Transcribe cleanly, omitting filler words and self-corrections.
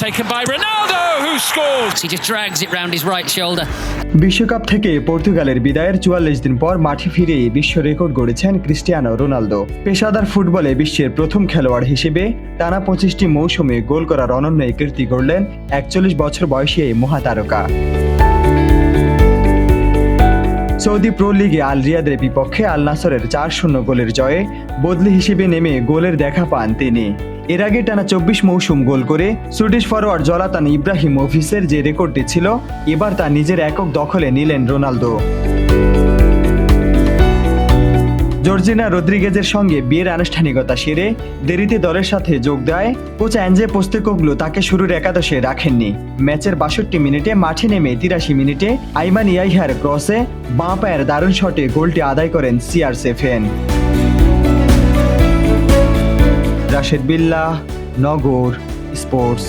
taken by Ronaldo, who scores. He just drags it round his right shoulder. বিশ্বকাপ থেকে পর্তুগালের বিদায়ের ৪৪ দিন পর মাঠে ফিরে বিশ্ব রেকর্ড গড়েছেন ক্রিস্টিয়ানো রোনালদো। পেশাদার ফুটবলে বিশ্বের প্রথম খেলোয়াড় হিসেবে টানা ২৫টি মৌসুমে গোল করার অনন্য কীর্তি গড়লেন ৪১ বছর বয়সী এই মহাতারকা। সৌদি প্রো লিগে আল রিয়াদের বিপক্ষে আল নাসরের ৪-০ গোলের জয়ে বদলি হিসেবে নেমে গোলের দেখা পান তিনি। এর আগে টানা ২৪ মৌসুম গোল করে সুইডিশ ফরোয়ার্ড জলাতান ইব্রাহিমোভিচের যে রেকর্ডটি ছিল, এবার তা নিজের একক দখলে নিলেন রোনালদো। জর্জিনা রদ্রিগেজের সঙ্গে বিয়ের আনুষ্ঠানিকতা সেরে দেরিতে দলের সাথে যোগ দেয় কোচ অ্যাঞ্জে পোস্তেকোগ্লু তাকে শুরুর একাদশে রাখেননি। ম্যাচের ৬২ মিনিটে মাঠে নেমে ৮৩ মিনিটে আইমান ইয়াহিয়ার ক্রসে বাঁ পায়ের দারুণ শটে গোলটি আদায় করেন CR7। রাশেদ বিল্লাহ, নগর স্পোর্টস।